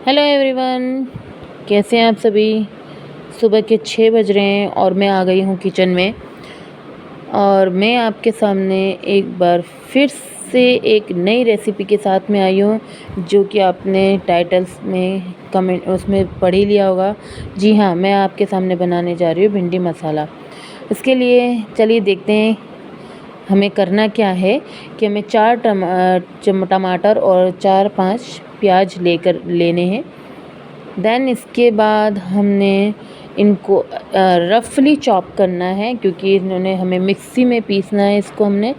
Hello everyone, कैसे हैं आप सभी। सुबह के 6 बज रहे हैं और मैं आ गई हूँ किचन में और मैं आपके सामने एक बार फिर से एक नई रेसिपी के साथ में आई हूँ, जो कि आपने टाइटल्स में कमेंट उसमें पढ़ ही लिया होगा। जी हाँ, मैं आपके सामने बनाने जा रही हूँ भिंडी मसाला। इसके लिए चलिए देखते हैं हमें करना क्या है कि हमें 4 टमाटर और 4-5 प्याज लेने हैं। देन इसके बाद हमने इनको रफली चॉप करना है, क्योंकि इन्होंने हमें मिक्सी में पीसना है इसको हमने,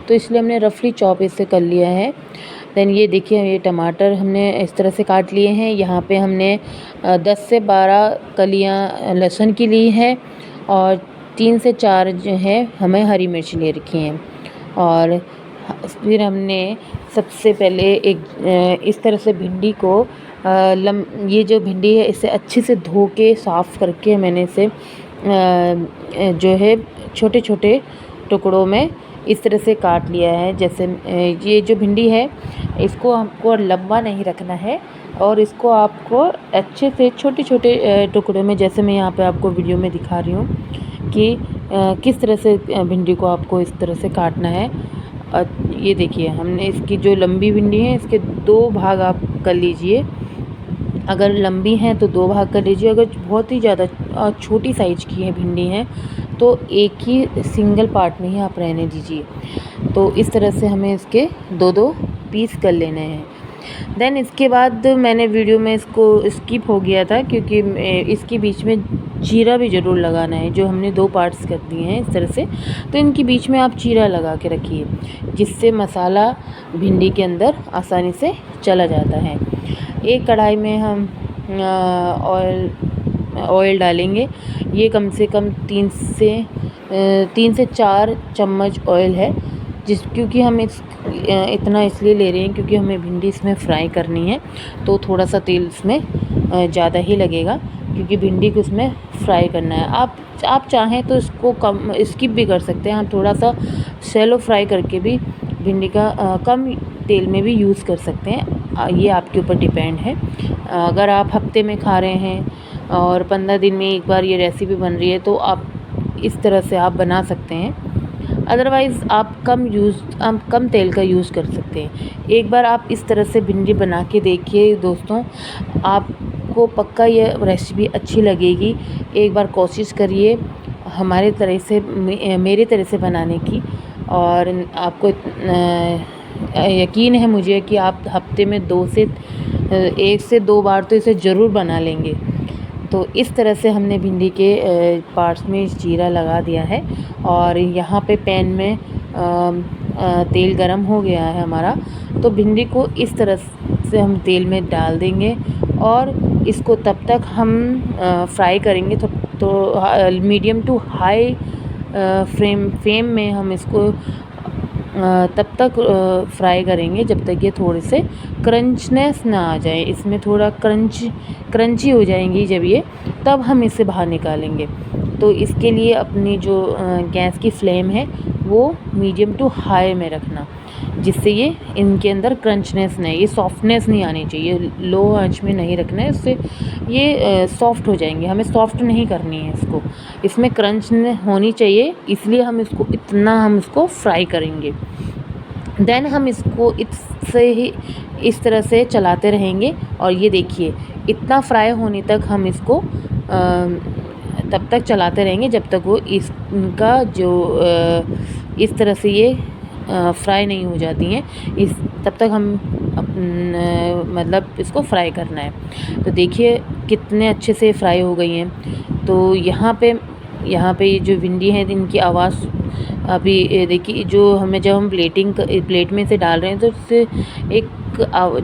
तो इसलिए हमने रफली चॉप इसे कर लिया है। देन ये देखिए, ये टमाटर हमने इस तरह से काट लिए हैं। यहाँ पे हमने 10 से 12 कलियाँ लहसुन की ली है और 3 से 4 जो है हमें हरी मिर्च ले रखी हैं। और फिर हमने सबसे पहले इस तरह से भिंडी को ये जो भिंडी है इसे अच्छे से धो के साफ़ करके मैंने इसे जो है छोटे छोटे टुकड़ों में इस तरह से काट लिया है। जैसे ये जो भिंडी है इसको हमको लंबा नहीं रखना है और इसको आपको अच्छे से छोटे छोटे टुकड़ों में, जैसे मैं यहाँ पे आपको वीडियो में दिखा रही हूँ कि किस तरह से भिंडी को आपको इस तरह से काटना है। ये देखिए, हमने इसकी जो लंबी भिंडी है इसके 2 भाग आप कर लीजिए। अगर लंबी हैं तो 2 भाग कर लीजिए, अगर बहुत ही ज़्यादा छोटी साइज़ की है भिंडी है तो एक ही सिंगल पार्ट में ही आप रहने दीजिए। तो इस तरह से हमें इसके 2-2 पीस कर लेने हैं। देन इसके बाद मैंने वीडियो में इसको स्किप हो गया था, क्योंकि इसके बीच में चीरा भी ज़रूर लगाना है। जो हमने 2 पार्ट्स कर दिए हैं इस तरह से, तो इनके बीच में आप चीरा लगा के रखिए, जिससे मसाला भिंडी के अंदर आसानी से चला जाता है। एक कढ़ाई में हम ऑयल डालेंगे। ये कम से कम 3 से 4 चम्मच ऑयल है, क्योंकि हम इतना इसलिए ले रहे हैं क्योंकि हमें भिंडी इसमें फ्राई करनी है, तो थोड़ा सा तेल इसमें ज़्यादा ही लगेगा, क्योंकि भिंडी को इसमें फ्राई करना है। आप चाहें तो इसको कम स्किप भी कर सकते हैं। आप थोड़ा सा शैलो फ्राई करके भी भिंडी का कम तेल में भी यूज़ कर सकते हैं। ये आपके ऊपर डिपेंड है। अगर आप हफ्ते में खा रहे हैं और 15 दिन में एक बार ये रेसिपी बन रही है तो आप इस तरह से आप बना सकते हैं। अदरवाइज़ आप कम तेल का यूज़ कर सकते हैं। एक बार आप इस तरह से भिंडी बना के देखिए दोस्तों, आपको पक्का ये रेसिपी अच्छी लगेगी। एक बार कोशिश करिए हमारे तरह से, मेरी तरह से बनाने की, और आपको यकीन है मुझे कि आप हफ्ते में 1 से 2 बार तो इसे ज़रूर बना लेंगे। तो इस तरह से हमने भिंडी के पार्ट्स में जीरा लगा दिया है और यहाँ पे पैन में तेल गरम हो गया है हमारा। तो भिंडी को इस तरह से हम तेल में डाल देंगे और इसको तब तक हम फ्राई करेंगे। तो मीडियम टू हाई फ्लेम में हम इसको तब तक फ्राई करेंगे जब तक ये थोड़े से क्रंचनेस ना आ जाए। इसमें थोड़ा क्रंची हो जाएंगी जब ये, तब हम इसे बाहर निकालेंगे। तो इसके लिए अपनी जो गैस की फ्लेम है वो मीडियम टू हाई में रखना, जिससे ये इनके अंदर क्रंचनेस नहीं, ये सॉफ्टनेस नहीं आनी चाहिए। लो आंच में नहीं रखना है, उससे ये सॉफ्ट हो जाएंगे। हमें सॉफ्ट नहीं करनी है इसको, इसमें क्रंच होनी चाहिए, इसलिए हम इसको फ्राई करेंगे। देन हम इसको इस तरह से चलाते रहेंगे और ये देखिए, इतना फ्राई होने तक हम इसको तब तक चलाते रहेंगे जब तक वो इनका जो इस तरह से ये फ्राई नहीं हो जाती हैं। तब तक हम मतलब इसको फ्राई करना है। तो देखिए कितने अच्छे से फ्राई हो गई हैं। तो यहाँ पे ये जो भिंडी है इनकी आवाज़ अभी देखिए, जब हम प्लेट में से डाल रहे हैं तो उससे एक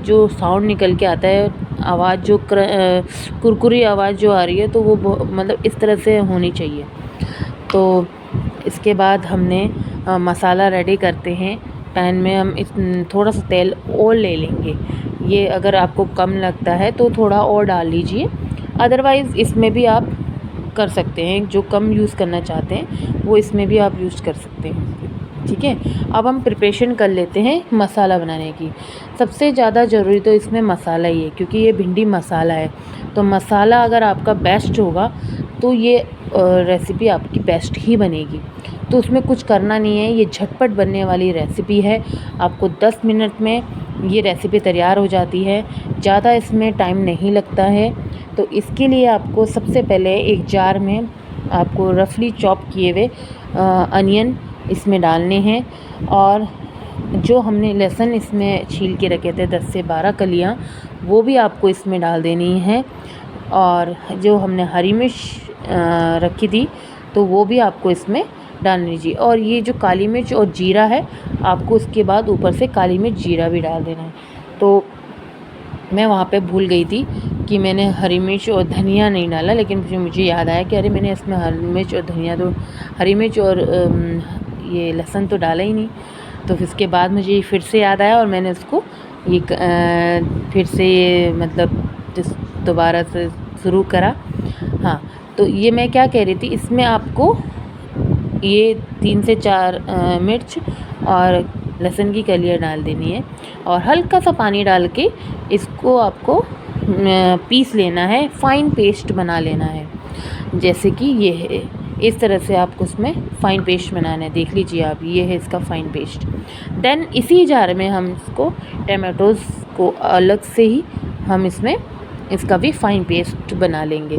जो साउंड निकल के आता है, आवाज़ जो कुरकुरी आवाज़ जो आ रही है, तो वो मतलब इस तरह से होनी चाहिए। तो इसके बाद हमने मसाला रेडी करते हैं। पैन में हम थोड़ा सा तेल और ले लेंगे। ये अगर आपको कम लगता है तो थोड़ा और डाल लीजिए, अदरवाइज़ इसमें भी आप कर सकते हैं। जो कम यूज़ करना चाहते हैं वो इसमें भी आप यूज़ कर सकते हैं। ठीक है। अब हम प्रिपरेशन कर लेते हैं मसाला बनाने की। सबसे ज़्यादा ज़रूरी तो इसमें मसाला ही है, क्योंकि ये भिंडी मसाला है। तो मसाला अगर आपका बेस्ट होगा तो ये रेसिपी आपकी बेस्ट ही बनेगी। तो उसमें कुछ करना नहीं है, ये झटपट बनने वाली रेसिपी है। आपको 10 मिनट में ये रेसिपी तैयार हो जाती है, ज़्यादा इसमें टाइम नहीं लगता है। तो इसके लिए आपको सबसे पहले एक जार में आपको रफली चॉप किए हुए अनियन इसमें डालने हैं, और जो हमने लहसुन इसमें छील के रखे थे 10 से 12 कलियाँ, वो भी आपको इसमें डाल देनी है। और जो हमने हरी मिर्च रखी थी तो वो भी आपको इसमें डाल लीजिए। और ये जो काली मिर्च और जीरा है, आपको उसके बाद ऊपर से काली मिर्च जीरा भी डाल देना है। तो मैं वहाँ पे भूल गई थी कि मैंने हरी मिर्च और धनिया नहीं डाला, लेकिन फिर मुझे याद आया कि अरे मैंने इसमें हरी मिर्च और धनिया तो हरी मिर्च और ये लहसुन तो डाला ही नहीं। तो फिर इसके बाद मुझे फिर से याद आया और मैंने उसको ये फिर से मतलब दोबारा से शुरू करा। हाँ, तो ये मैं क्या कह रही थी, इसमें आपको ये 3 से 4 मिर्च और लहसुन की कलियाँ डाल देनी है, और हल्का सा पानी डाल के इसको आपको पीस लेना है, फ़ाइन पेस्ट बना लेना है। जैसे कि ये है, इस तरह से आपको उसमें फ़ाइन पेस्ट बनाना है। देख लीजिए आप, ये है इसका फ़ाइन पेस्ट। देन इसी जार में हम इसको टमाटोज़ को अलग से ही हम इसमें इसका भी फ़ाइन पेस्ट बना लेंगे,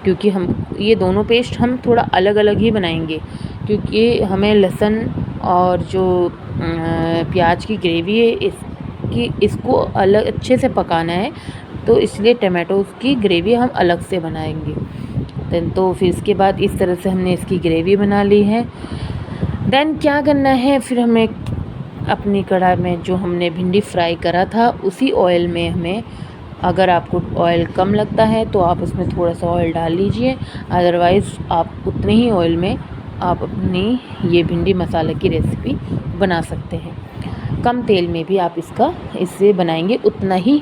क्योंकि हम ये दोनों पेस्ट हम थोड़ा अलग अलग ही बनाएंगे, क्योंकि हमें लहसुन और जो प्याज की ग्रेवी है इसको अलग अच्छे से पकाना है, तो इसलिए टमाटोज़ की ग्रेवी हम अलग से बनाएंगे। तो फिर इसके बाद इस तरह से हमने इसकी ग्रेवी बना ली है। देन क्या करना है, फिर हमें अपनी कढ़ाई में जो हमने भिंडी फ्राई करा था उसी ऑयल में हमें, अगर आपको ऑयल कम लगता है तो आप उसमें थोड़ा सा ऑयल डाल लीजिए, अदरवाइज़ आप उतने ही ऑयल में आप अपनी ये भिंडी मसाले की रेसिपी बना सकते हैं। कम तेल में भी आप इससे बनाएंगे उतना ही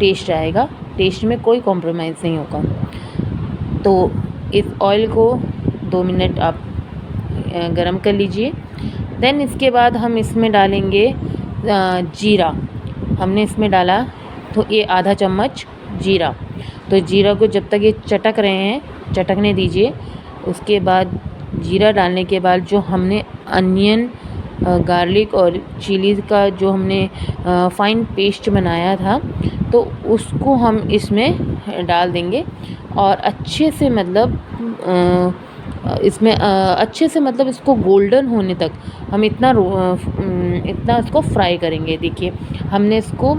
टेस्ट आएगा, टेस्ट में कोई कॉम्प्रोमाइज़ नहीं होगा। तो इस ऑयल को 2 मिनट आप गरम कर लीजिए। देन इसके बाद हम इसमें डालेंगे जीरा। हमने इसमें डाला तो ये आधा चम्मच जीरा। तो जीरा को जब तक ये चटक रहे हैं, चटकने दीजिए। उसके बाद जीरा डालने के बाद जो हमने अनियन, गार्लिक और चिलीज़ का जो हमने फ़ाइन पेस्ट बनाया था, तो उसको हम इसमें डाल देंगे, और अच्छे से मतलब इसमें अच्छे से मतलब इसको गोल्डन होने तक हम इतना इसको फ्राई करेंगे। देखिए, हमने इसको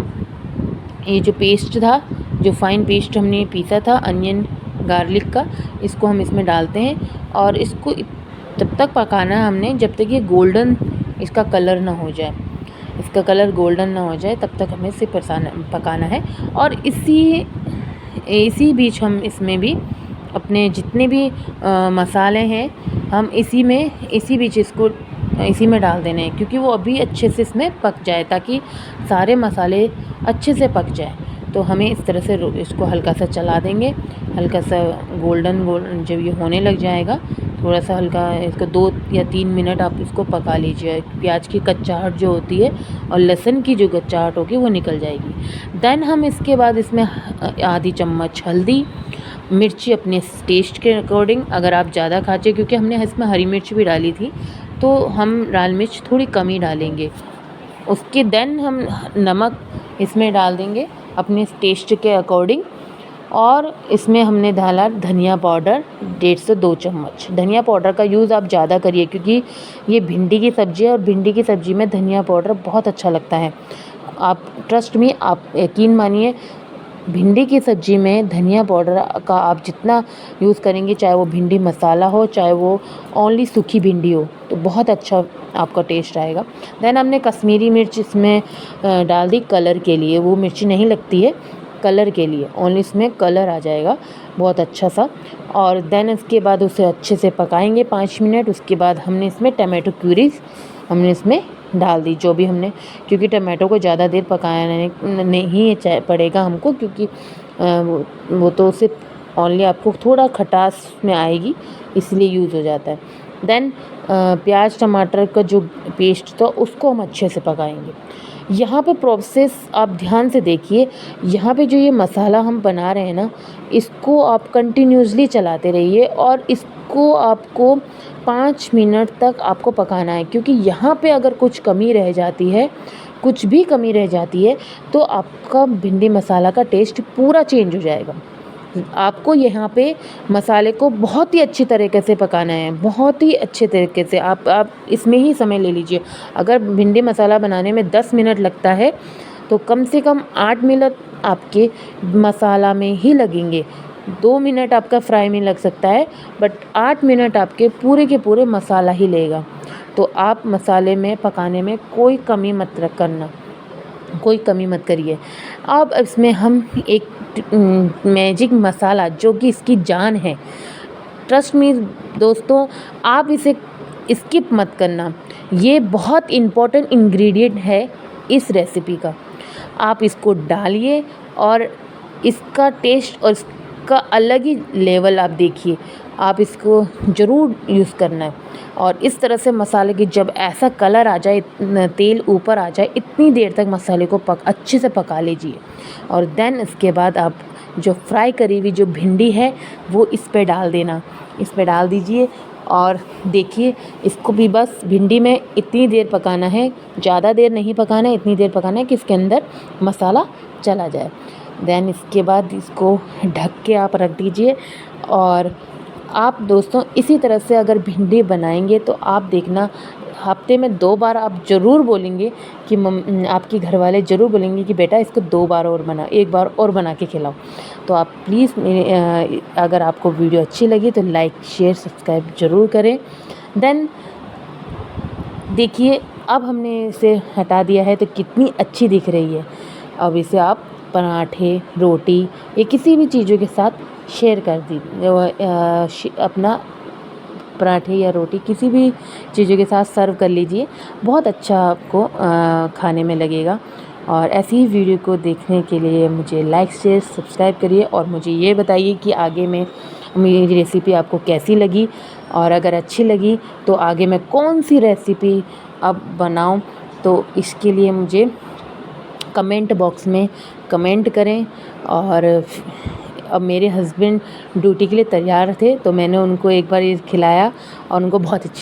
ये जो पेस्ट था, जो फ़ाइन पेस्ट हमने पीसा था अनियन गार्लिक का, इसको हम इसमें डालते हैं, और इसको तब तक पकाना है हमने जब तक ये गोल्डन इसका कलर ना हो जाए। इसका कलर गोल्डन ना हो जाए तब तक हमें इसे पकाना है। और इसी बीच हम इसमें भी अपने जितने भी मसाले हैं, हम इसी बीच इसको इसी में डाल देने हैं, क्योंकि वो अभी अच्छे से इसमें पक जाए, ताकि सारे मसाले अच्छे से पक जाए। तो हमें इस तरह से इसको हल्का सा चला देंगे, हल्का सा गोल्डन जब ये होने लग जाएगा, थोड़ा सा हल्का इसको 2 या 3 मिनट आप इसको पका लीजिए। प्याज की कच्चाहट जो होती है और लहसुन की जो कच्चाहट होगी वो निकल जाएगी। देन हम इसके बाद इसमें आधी चम्मच हल्दी, मिर्ची अपने टेस्ट के अकॉर्डिंग, अगर आप ज़्यादा खाते, क्योंकि हमने इसमें हरी मिर्च भी डाली थी, तो हम लाल मिर्च थोड़ी कम ही डालेंगे। उसके देन हम नमक इसमें डाल देंगे अपने टेस्ट के अकॉर्डिंग, और इसमें हमने डाला धनिया पाउडर 1.5 से 2 चम्मच। धनिया पाउडर का यूज़ आप ज़्यादा करिए, क्योंकि ये भिंडी की सब्ज़ी है और भिंडी की सब्ज़ी में धनिया पाउडर बहुत अच्छा लगता है। आप ट्रस्ट मी, आप यकीन मानिए, भिंडी की सब्ज़ी में धनिया पाउडर का आप जितना यूज़ करेंगे, चाहे वो भिंडी मसाला हो, चाहे वो ओनली सूखी भिंडी हो, तो बहुत अच्छा आपका टेस्ट आएगा। देन हमने कश्मीरी मिर्च इसमें डाल दी कलर के लिए, वो मिर्ची नहीं लगती है, कलर के लिए, ओनली इसमें कलर आ जाएगा बहुत अच्छा सा। और देन इसके बाद उसे अच्छे से पकाएंगे 5 मिनट। उसके बाद हमने इसमें टमाटो प्यूरीज हमने इसमें डाल दी, जो भी हमने, क्योंकि टमाटो को ज़्यादा देर पकाना नहीं पड़ेगा हमको, क्योंकि वो तो सिर्फ ओनली आपको थोड़ा खटास में आएगी, इसलिए यूज़ हो जाता है। देन प्याज टमाटर का जो पेस्ट था उसको हम अच्छे से पकाएंगे। यहाँ पे प्रोसेस आप ध्यान से देखिए, यहाँ पे जो ये मसाला हम बना रहे हैं ना, इसको आप कंटिन्यूसली चलाते रहिए और इसको आपको 5 मिनट तक आपको पकाना है, क्योंकि यहाँ पे अगर कुछ कमी रह जाती है, कुछ भी कमी रह जाती है, तो आपका भिंडी मसाला का टेस्ट पूरा चेंज हो जाएगा। आपको यहाँ पे मसाले को बहुत ही अच्छी तरीके से पकाना है, बहुत ही अच्छे तरीके से। आप इसमें ही समय ले लीजिए। अगर भिंडी मसाला बनाने में 10 मिनट लगता है तो कम से कम 8 मिनट आपके मसाला में ही लगेंगे। 2 मिनट आपका फ्राई में लग सकता है, बट 8 मिनट आपके पूरे के पूरे मसाला ही लेगा। तो आप मसाले में पकाने में कोई कमी मत करना, कोई कमी मत करिए। अब इसमें हम एक मैजिक मसाला, जो कि इसकी जान है, ट्रस्ट मी दोस्तों, आप इसे स्किप मत करना। ये बहुत इम्पोर्टेंट इंग्रेडिएंट है इस रेसिपी का। आप इसको डालिए और इसका टेस्ट और इसका अलग ही लेवल आप देखिए। आप इसको ज़रूर यूज़ करना है। और इस तरह से मसाले की जब ऐसा कलर आ जाए, तेल ऊपर आ जाए, इतनी देर तक मसाले को अच्छे से पका लीजिए। और देन इसके बाद आप जो फ्राई करी हुई जो भिंडी है वो इस पे डाल देना, इस पे डाल दीजिए। और देखिए, इसको भी बस भिंडी में इतनी देर पकाना है, ज़्यादा देर नहीं पकाना है, इतनी देर पकाना है कि इसके अंदर मसाला चला जाए। देन इसके बाद इसको ढक के आप रख दीजिए। और आप दोस्तों इसी तरह से अगर भिंडी बनाएंगे तो आप देखना, हफ्ते में 2 बार आप ज़रूर बोलेंगे कि आपके घर वाले ज़रूर बोलेंगे कि बेटा इसको 2 बार और बना, 1 बार और बना के खिलाओ। तो आप प्लीज़ अगर आपको वीडियो अच्छी लगी तो लाइक शेयर सब्सक्राइब ज़रूर करें। देन देखिए, अब हमने इसे हटा दिया है तो कितनी अच्छी दिख रही है। अब इसे आप पराठे, रोटी या किसी भी चीज़ों के साथ शेयर कर दीजिए, अपना पराठे या रोटी किसी भी चीज़ों के साथ सर्व कर लीजिए। बहुत अच्छा आपको खाने में लगेगा। और ऐसी ही वीडियो को देखने के लिए मुझे लाइक शेयर सब्सक्राइब करिए और मुझे ये बताइए कि आगे में मेरी रेसिपी आपको कैसी लगी, और अगर अच्छी लगी तो आगे मैं कौन सी रेसिपी अब बनाऊं। तो इसके लिए मुझे कमेंट बॉक्स में कमेंट करें। और अब मेरे हस्बैंड ड्यूटी के लिए तैयार थे तो मैंने उनको एक बार ये खिलाया और उनको बहुत अच्छा